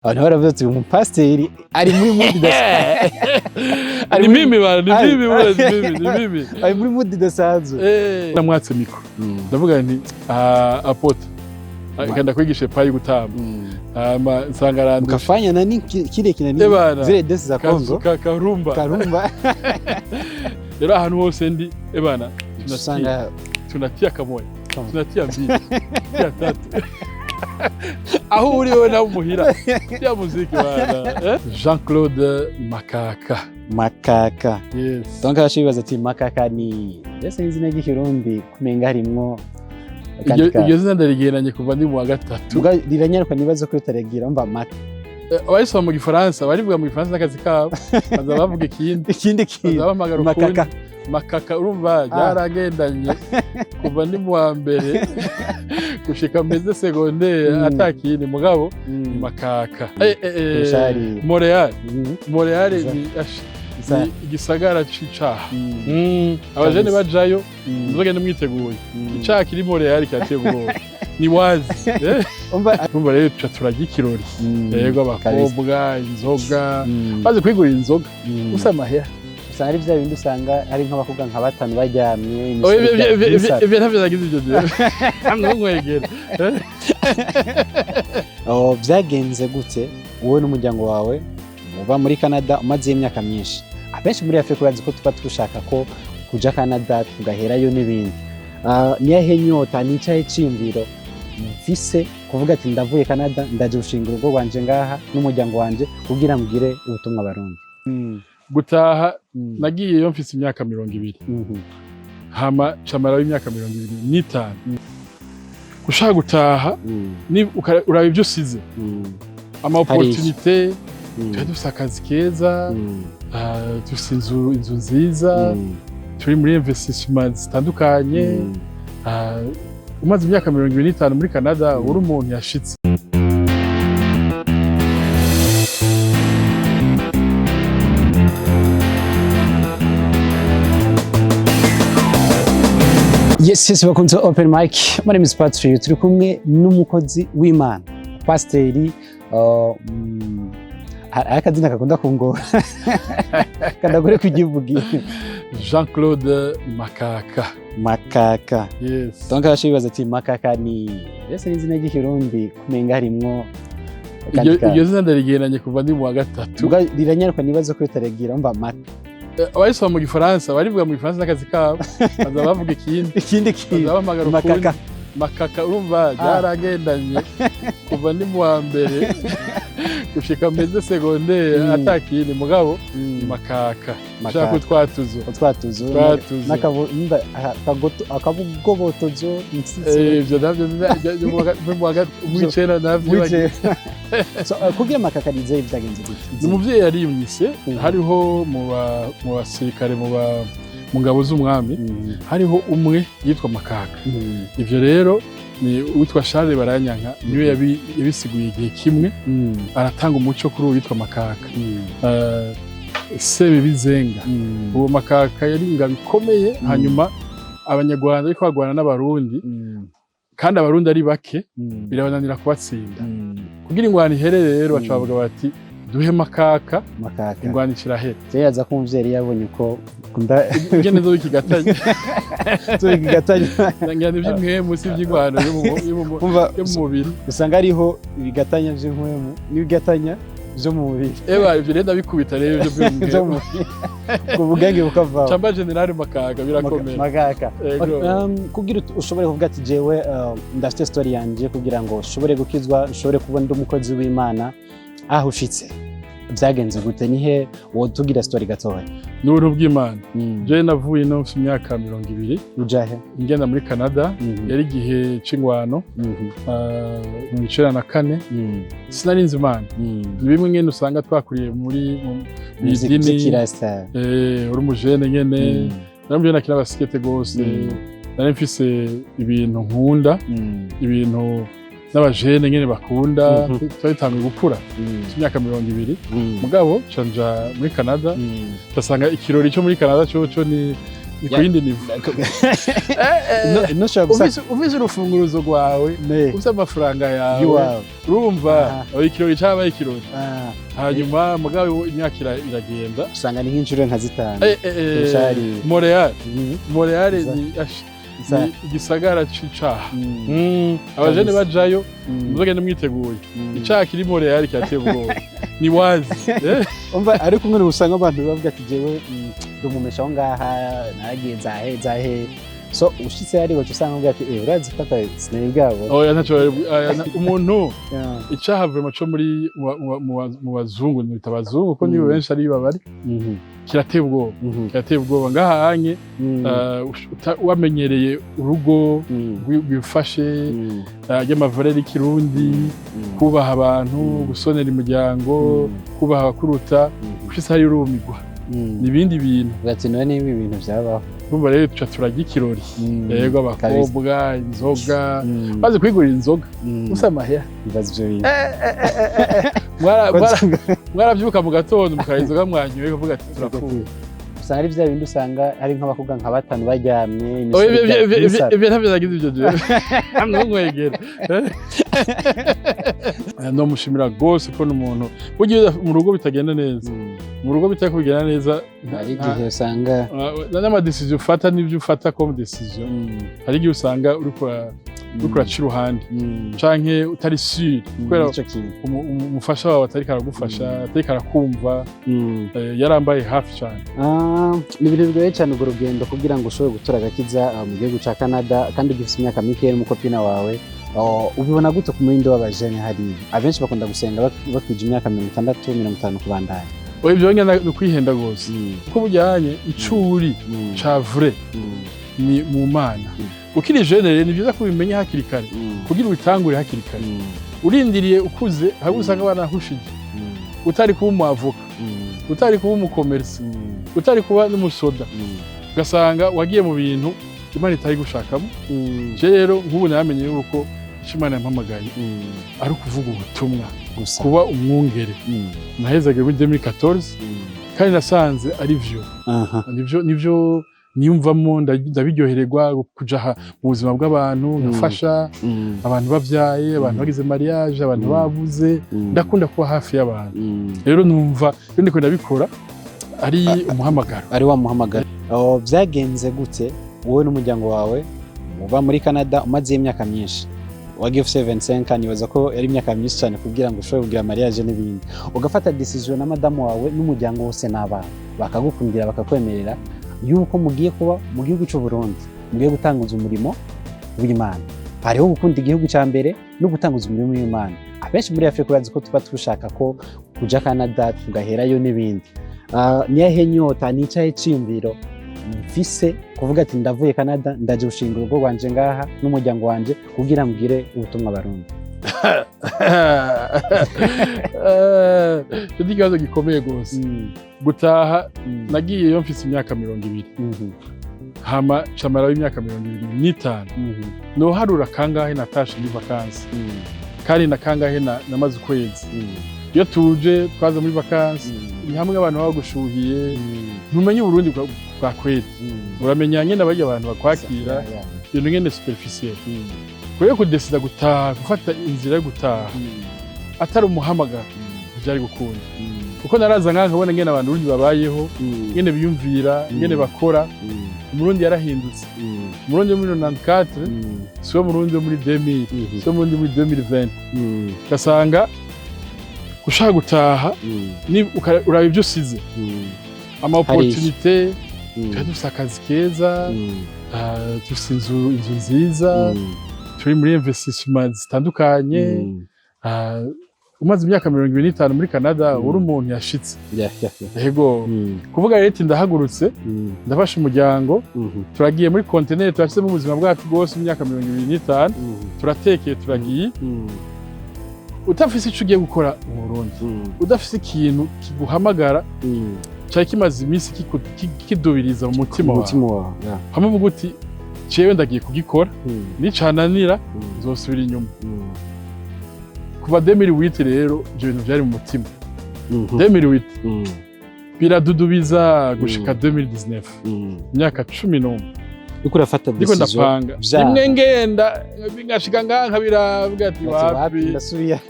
abantu baravuze ati umupasteri ari muri mood idasanzwe. Ari mimi bana, ni mimi. Ari muri mood idasanzwe. Namwatse mikro. Ndavuga nti apote. Kanda kwigisha payi gutamba. Nsanga arandi. Ukafanya nani kile kinani? Zile desi za Kongo. Karumba. Rero ahantu hose ndi ebana tunasanga tunatia kamoya. Tunatia mbili. Tunatia tatu. Aho uri wewe na umuhira ya muziki bana. Jean Claude Makaka. Yes. Donc arashibaza ati Makaka ni ese izina ry'ikirundi kumenga harimwo iryo zina ndarigeranye kuva ndi mu wa gatatu. Riranyaruka nibazo ko ritaragira umva Maka. Abayisoma mu Gifaransa barivuga mu Gifaransa n'akazi kabo. Baza bavuga ikindi Makaka. Makaka urumva yaragendanye kuva ndi mu wa mbere gushika meze secondaire atakindi mugabo Makaka. Montreal ni igisagara c'icaha. Abajene bajayo nzogende mwiteguye. Icaha kiri Montreal cyateguye. Ni wazi. Umva rero turajya ikirori. Yego abakobwa inzoga. Bazi kwigurira inzoga. Usamahera. Usanga ari bya bindi usanga ari nk'abakobwa nka batanu bajyamye. Ibyo ntabyo nagize ibyo gihe. Hamwe nkwegera. Byagenze gute wowe n'umuryango wawe muba muri Canada umaze imyaka myinshi? Abenshi muri Afrika urazi ko tuba dushaka ko kuja Canada tugaherayo n'ibindi. Niyahe nyota nicaye cimviro mfise kuvuga ati ndavuye Canada ndaje gushinga urugo rwanje ngaha n'umuryango wanje kugira ngire ubutumwa Barundi. Gutaha nagiyeyo mfise imyaka 20. Hama camara w'imyaka 25. Gushaka gutaha ni uraba ibyo usize. Ama opportunité dufise akazi keza, dufise inzu nziza, turi muri investissement zitandukanye. Umaze imyaka 25 muri Canada uri umuntu yashitse. Yes, welcome to Open Mic. My name is Pasteur. Turi kumwe n'umukozi w'Imana. Pasteri akazina kakunda kungora. Kandagure kugivugira. Jean Claude Makaka. Yes. Donc arashibaza ati Makaka ni ese izina ry'ikirundi kumenga harimwo iryo zina ndarigeranye kuva ndi mu wa gatatu. Riranyaruka nibazo ko ritaragira umva Maka. Abayisoma mu Gifaransa barivuga mu Gifaransa n'akazi kabo. Baza bavuga ikindi. Makaka urumva yaragendanye kuva ndi mu wa mbere gushika meze secondaire atakindi mugabo Makaka. Shaka twatuzo. Akabugobotozo insitse. Ibyo nabyo mu wa gatatu umwicera navyo. So kugira Makaka rize byagenze gute? Umuvyeyi yarimyise hariho mu basirikare mu ngabo z'umwami hariho umwe yitwa Makaka. Ivyo rero ni witwa Charles Baranyanka niwe yabisiguye igihe kimwe aratanga umuco kuri uwo yitwa Makaka. Sebe bizenga uwo Makaka yari ingabo ikomeye hanyuma abanyarwanda ariko bagwana n'abarundi kandi abarundi ari bake birabananira kubatsinda kugira ingwani iherere rero bacavuga bati duhe Makaka ingwani kirahera. Yaza kumvye yabonye ko kunda ngene zo ikigatanya ngene by'imwe musi by'ingwano yo mu mubiri usanga ariho ibigatanya by'inkwemu n'ibigatanya byo mu mubiri. Ibyo rero ndabikubita rero byo mu kuvugange bukava Chamba General Makaka birakomeye. Makaka kugira ushobore kuvuga ati jewe ndafite story yanje kugira ngo ushobore gukizwa ushobore kubona umukozi w'Imana aho ushitse byagenze gute nihe wotugira story gatoya? N'ubuntu bw'Imana. Je navuye no mu myaka 20 ujahe ingenda muri Canada yari gihe c'ingwano mu 1994 sinarinze Imana. Ni bimwe ngene usanga twakuriye muri idini kirasa uri umujene ngene naramuje nakira basikete gose nari mfise ibintu nkunda ibintu n'abajene ngene bakunda twatangiye gukura imyaka 20 mugabo canja muri Canada tasanga ikirori cyo muri Canada cyo ni kuyindi nivo ufise urufunguruzo rwawe ufise amafaranga yawe urumva ikirori cyabaye ikirori hanyuma mugabo imyaka iragenda usanga ni nk'inshuro nka zitanu Montreal ni igisagara c'icaha abajene bajayo muzogende mwiteguye icaha kiri Montreal cyateye ubwoba ni wazi umva ariko umwe usanga abantu bavuga ati jewe ndumumesha aho ngaha naragiye zahe so ushitse ariko usanga uvuga ati urazi fata sinari bwabo oya ntaco umuntu icaha vraiment cyo muri mu bazungu ni tabazungu ko nibo benshi ari babari kirateye ubwoba ngaha hanye wamenyereye urugo bifashe y'amavarere y'ikirundi kubaha abantu gusonera imiryango kubaha abakuruta ushitse hari urumigwa nibindi bintu gatinwa n'ibi bintu byabaho urumva rero tuca turajya ikirori yego abakobwa inzoga bazi kwigurira inzoga usa amahera bibaza ibyo mwarabyuka mu gatondo mukara inzoga mwanyoye kuvuga ati turapfuye usanga ari bya bindi usanga ari nk'abakobwa nka batanu baryamye ibyo ntabyo nagize ibyo jewe hamwe nkwegera no mushimira gose ko n'umuntu ugiye mu rugo bitagenda neza mu rugo bitako bigenda neza hari igihe usanga n'ama decision ufata n'ibyo ufata comme decision hari igihe usanga uri kuraca iruhande canke utari sûr kubera umufasha wawe atari karagufasha atari karakumva yarambaye hafi cyane ni ibintu bigoye cyane urwo rugendo kugira ngo ushobore gutora agakiza mu gihugu ca Canada kandi ugifite imyaka mike n'umukopina wawe ubibona gute ku muhindo w'abajene hari abenshi bakunda gusenga bakwije imyaka 60 50 kubandanya ibyo nyine no kwihenda gose kuko bujyanye icuri ca vrai ni mu mana ukiri jeune rero ni byiza kubimenya hakiri kare kugira ubitangure hakiri kare urindiriye ukuze hari usanga banahushije utari kuba umuavoka utari kuba umukomersi utari kuba n'umusoda ugasanga wagiye mu bintu Imana itari gushakamo rero nk'ubu namenye yuko Imana yampamagaye ari kuvuga ubutumwa kuba umwungere nahezage muri 2014 kandi nasanze ari nivyo niyumvamo ndabiryohererwa kuja mu buzima bw'abantu nkafasha abantu bavyaye abantu bagize mariage abantu babuze ndakunda kuba hafi y'abantu rero numva ndiko ndabikora ari umuhamagaro ari wa muhamagaro byagenze gute wowe n'umuryango wawe muba muri Canada umaze imyaka myinshi wagiye 75 nibaza ko yari imyaka myinshi cyane kugira ngo ushobore kugira mariage n'ibindi ugafata decision na madamu wawe n'umuryango wose n'abana bakagukundira bakakwemerera yuko mugiye kuba mu gihugu cy'u Burundi mugiye gutanguza umurimo w'Imana hariho gukunda igihugu cya mbere no gutanguza umurimo w'Imana abenshi muri Afrika urazi ko tuba tushaka ko kuja Canada tugaherayo n'ibindi niyahe nyota nicaye cimviro mfise kuvuga ati ndavuye Canada ndaje gushinga urugo rwanje ngaha n'umuryango wanje kugira mbwire ubutumwa Barundi Ndi kibazo gikomeye gose gutaha nagiye yo mfise imyaka 20 hama camara w'imyaka 25 no harura kangahe natashe muri vacances kandi na kangahe namaze ukwezi iyo tuje twaza muri vacances ni hamwe abantu bagushuhiye ntumenye Burundi kwa kweli uramenya nyene abaje abantu bakwakira ibintu ngene superficiel kure kudesida gutaha gufata inzira yo gutaha atari umuhamagaro byari gukunda kuko naraza nkabona ngene abantu urundi babayeho ngene biyumvira ngene bakora umurundi yarahindutse umurundi muri 94 siwo murundi muri 2000 siwo murundi muri 2020 gasanga ushaka gutaha ni uraba ibyo usize ama opportunité dufise akazi keza dufise inzu nziza turi muri investissement zitandukanye umaze imyaka 25 muri Canada uri umuntu yashitse yego kuvuga rero ati ndahagurutse ndafashe umuryango turagiye muri continent turafise mu buzima bwacu bwose imyaka 25 turatekeye turagiye utafise ico ugiye gukora mu Burundi udafise ikintu kiguhamagara cyari kimaze iminsi kidubiriza mu mutima wawe hamwe uvuga uti cewe ndagiye kugikora nicananira nzosubira inyuma kuva 2008 rero ibyo bintu byari mu mutima 2008 biradudubiza gushika 2019 imyaka 11 uriko urafata ndiko ndapanga rimwe ngenda ngashika nganka biravuga ati wapi ndasubiye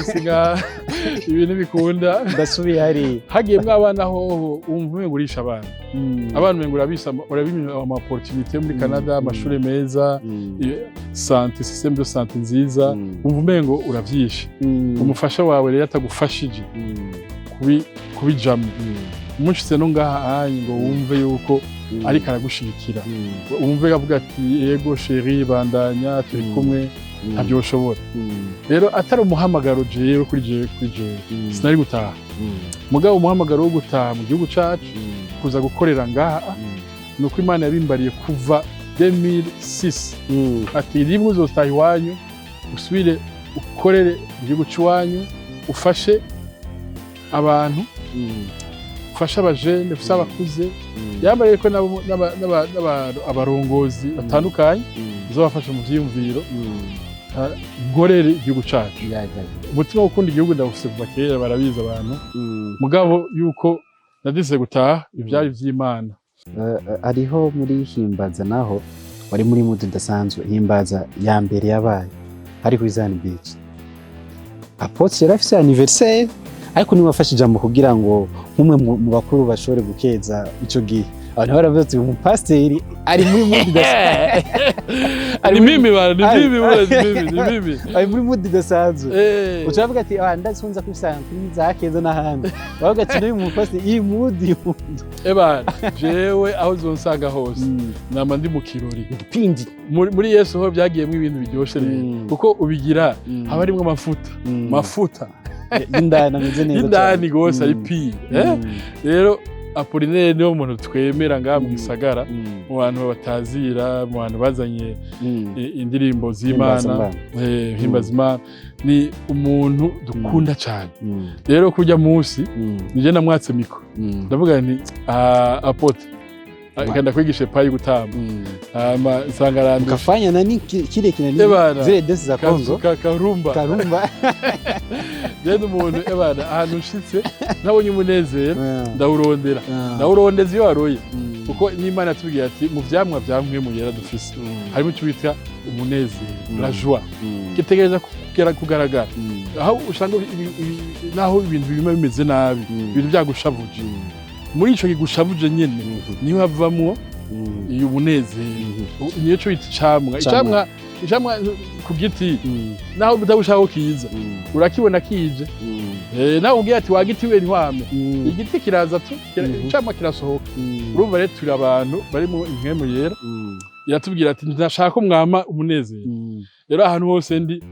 singa ibintu bikunda ndasubiye hari hagiyemwe abana ho umvume gurisha abana abantu mengura bisa urabimye ama opportunité muri Canada amashuri meza santé système de santé nziza umvume ngo uravyisha umufasha wawe rero atagufashije kubijamwe umushitse no ngaha ngo wumve yuko ariko aragushigikira wumve avuga ati yego chérie bandanya turi kumwe ntabyo ushobora rero atari umuhamagaro jewe kuri jewe sinari gutaha mugabo umuhamagaro wo gutaha mu gihugu cacu kuza gukorera ngaha nuko Imana yabimbariye kuva 2006 ati rimwe uzotaha iwanyu usubire ukorere mu gihugu cy'iwanyu ufashe abantu ufasha abajene ufasha abakuze yambariye ko abarongozi batandukanye uzabafasha mu vyiyumviro ngorere igihugu cacu umutima ukunda igihugu ndawufise kuva kera barabizi abantu mugabo yuko nadise gutaha ivyari vy'Imana ariho muri himbaza naho wari muri mudu dasanzwe himbaza ya mbere yabaye ari kuri Zan Beach Apotre yarafise anniversaire ariko ni wafashe ijambo kugira ngo nk'umwe mu bakuru bashobore gukeza ico gihe abantu baravuze ati umupasteri ari muri mudu dasanzwe ari mimi ari muri mudu dasanzwe ucavuga ati ndasunza kubisanga kuri zakeza n'ahandi bavuga ati n'uyu mupasteri iyi mudu jewe aho zonsanga hose nama ndi mu kirori pindi muri Yesu ho byagiyemo ibintu biryoshe rero kuko ubigira haba arimwe mafuta indani ameze neza indani gose ari pire rero Apollinaire niwo muntu twemera ngaha mu gisagara mu bantu batazira mu bantu bazanye indirimbo z'Imana himbaza Imana ni umuntu dukunda cyane rero kujya munsi nije namwatse mikro ndavuga nti Apotre akanda kwigisha payi gutamba sangarando kafanya nani kile kinani zile dance za Kongo karumba Jendo umuntu ahantu ushitse nabonye umunezero ndawurondeza iyo waroye kuko n'Imana yatubwiye ati mu vyamwa vyamwe mu yera dufise harimo icyo bita umunezero la joie kitegereza kugaragara aho ushanga naho ibintu bimwe bimeze nabi ibintu byagushavuje muri ico kigushavuje nyene niho havamwo iyo umunezero niyo cyo icamwa ku giti naho utabushaka kiza urakibona kije naho ugiye ati wagitiwe ntwame igiti kiraza tu icamwa kirasohoka urumva rero turi abantu bari mu impemu yera iratubwira ati ndashaka umwama umunezero rero ahantu hose ndi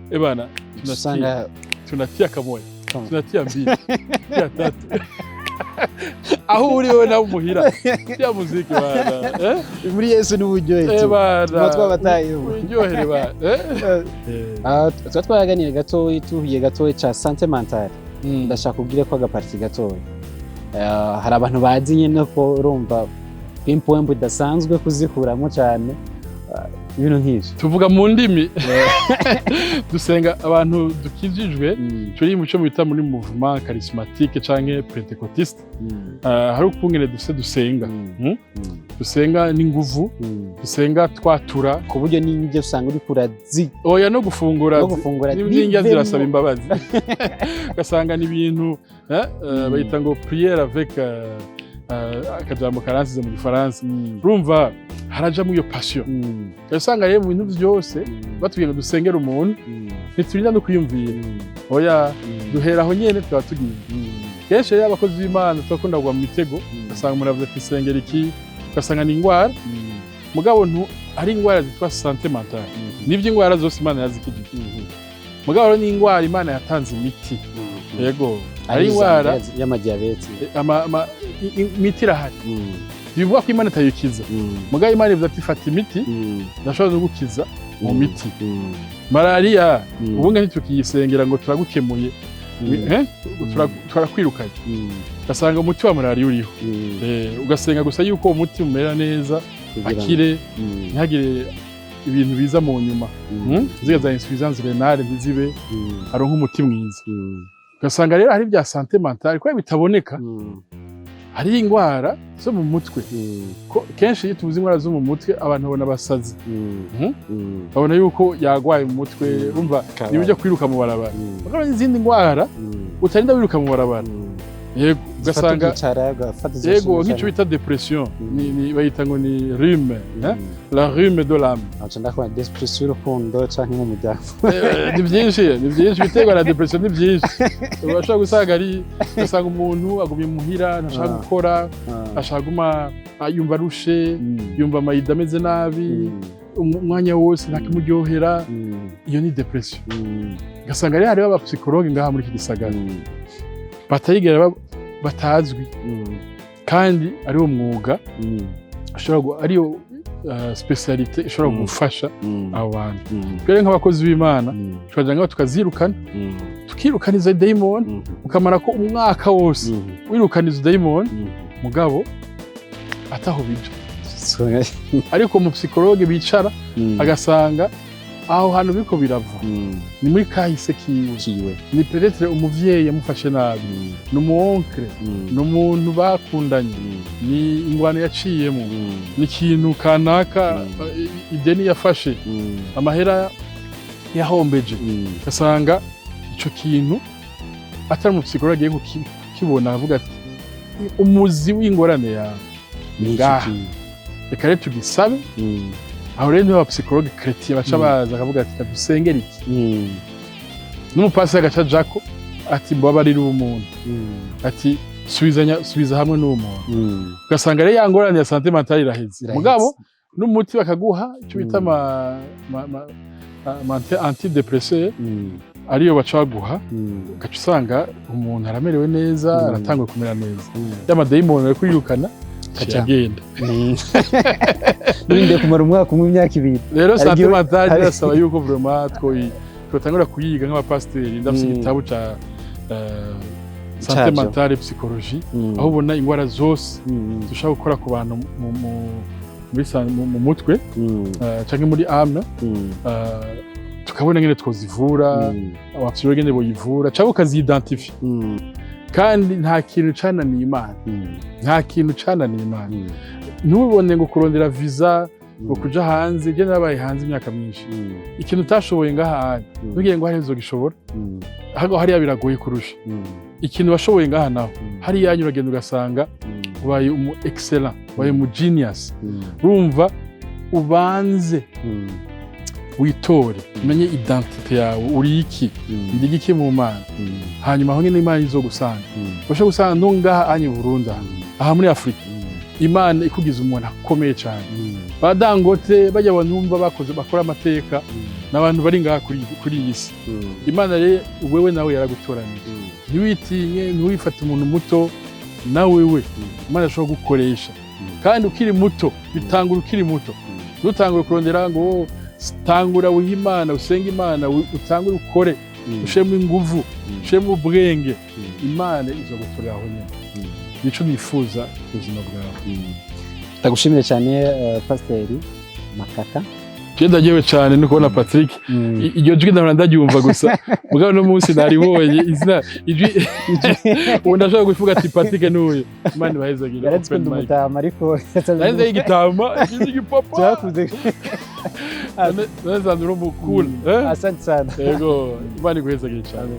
tunatia kamoya tunatia mbili tunatia tatu aho uri wowe nawe umuhira ya muziki bana muri Yesu n'uburyohe twabataye uburyohere bana twaganiriye gatoyi tuhiye gatoyi ca santé mentale ndashaka kubwira ko agaparti gatoyi hari abantu bazi nyene ko urumva impwembo idasanzwe kuzikuramo cyane ibintu nk'ivyo tuvuga mu ndimi dusenga abantu dukijijwe turi mu cyo bita muri mouvement charismatique canke pentecôtiste hari ukungene dusenga dusenga n'inguvu dusenga twatura ku buryo n'ibyo usanga uri kurazi oya no gufungura n'indya zirasaba imbabazi ugasanga n'ibintu bayita ngo prière avec akajambo karansize mu Gifaransa urumva harajamo iyo passion usanga rero mu bintu byose batubwiye ngo dusengera umuntu ntiturinda no kwiyumvira oya duheraho nyene twaba tugiye kenshi rero abakozi b'Imana twakunda kugwa mu mitego ugasanga umuntu avuze ati sengera iki ugasanga ni ingwara mugabo ari ingwara zitwa santé mentale n'ivyo ingwara zose Imana yazikijije mugabo rero ni ingwara Imana yatanze imiti yego ari ingwara y'amadiabete imiti irahari bivuga ko Imana itayikiza mugabo Imana ivuze ati fata imiti ndashobora no gukiza mu miti malaria ubunga ntitukiyisengera ngo turagukemuye turakwirukanye ugasanga umuti wa malaria uriho ugasenga gusa yuko umuti umera neza akire ntihagire ibintu biza mu nyuma ziga za insuffisance rénale ntizibe aronka umuti mwiza ugasanga rero hari bya santé mentale ko bitaboneka hari ingwara zo mu mutwe kenshi iyo tuvuze ingwara zo mu mutwe abantu babona basazi babona yuko yagwaye mu mutwe urumva niba ujya kwiruka mu barabara bakaba n'izindi ngwara utarinda wiruka mu barabara yego ugasanga yego nk'icyo bita depression ni bayita ngo ni rhume la rhume de l'âme acha ndakwa depression y'urukundo canke mu muryango ni byinshi biterwa na depression ni byinshi urashobora gusanga ari ugasanga umuntu agumye muhira ntashaka gukora ashaka guma yumva arushe yumva amayida ameze nabi umwanya wose ntakimuryohera iyo ni depression ugasanga ari hariho abapsikologe ngaha muri iki gisagara batayigera batazwi kandi ariwo mwuga ashobora ariyo specialite ishobora gufasha abo bantu rero nk'abakozi b'Imana twagira ngo tukazirukana tukirukana izo daimon ukamara ko umwaka wose wirukana izo daimon mugabo ataho bija ariko mu psychologue bicara agasanga aho hantu biko birava ni muri kahise kiwe ni peut-être umuvyeyi yamufashe nabi n'umuonkre n'umuntu bakundanye ni ingwano yaciyemo ni kintu kanaka ideni yafashe amahera yahombeje kasanga ico kintu atari mu psychologue yego kibona avuga ati umuzi w'ingorane ya ngaha reka rero tugisabe aho rero niba psychologue chrétien baca baza akavuga ati dusengera iki n'umupasiteri agaca jako ati mbabarira umuntu ati subiza hamwe n'umuntu ugasanga rero yangorane ya santé mentale iraheze mugabo n'umuti bakaguha icyo bita antidepresseur ariyo baca baguha ugaca usanga umuntu aramerewe neza aratanguye kumera neza y'amadayimoni ari kwirukana agenda ninde kumara umwaka umwe imyaka ibiri rero santé mentale irasaba yuko vraiment twotangura kuyiga nk'abapasiteri ndafise igitabo ca santé mentale psychologie aho ubona ingwara zose dushaka gukora ku bantu mu mutwe canke muri âme tukabona ngene twozivura abapsychologue ngene boyivura cyangwa ukazidentifia kandi nta kintu cananiye Imana ntubone ngo kurondera visa ngo kuja hanze je nabaye hanze imyaka myinshi ikintu utashoboye ngaha ntugiye ngo hari uzogishobora hago hariya biragoye kurusha ikintu washoboye ngaha naho hari yanyu uragenda ugasanga ubaye umu excellent ubaye mu genius urumva ubanze witore umenye identite yawe uri iki ndi iki mu Mana hanyuma aho nyine Imana izogusanga basho gusanga ntungaha anyi Burundi aha muri Afrika Imana ikugize umuntu akomeye cyane badangote bajya bantumva bakoze bakora amateka n'abantu bari ngaha kuri iyi si Imana rero wewe nawe yaragutoranije ntiwitinye ntiwifate umuntu muto nawe Imana ashobora gukoresha kandi ukiri muto bitangura ukiri muto nutangura kurondera ngo tangura wihimana usenga Imana utangura ukore ushemo inguvu ushemo ubwenge Imana izogutorera aho nyine nico nifuza ubuzima bwawe tagushimire cyane Pasteur Makaka Kenda jewe cyane no kubona Patrick iryo jwi ndabyumva gusa mugabo no munsi naribonye izina ijwi ndashaka kuvuga ati Patrick nuye Imana bahezagira open mic ariko nanze igitama igipapa cyakuze nanze nduro mukuru asante sana yego Imana guhezagira cyane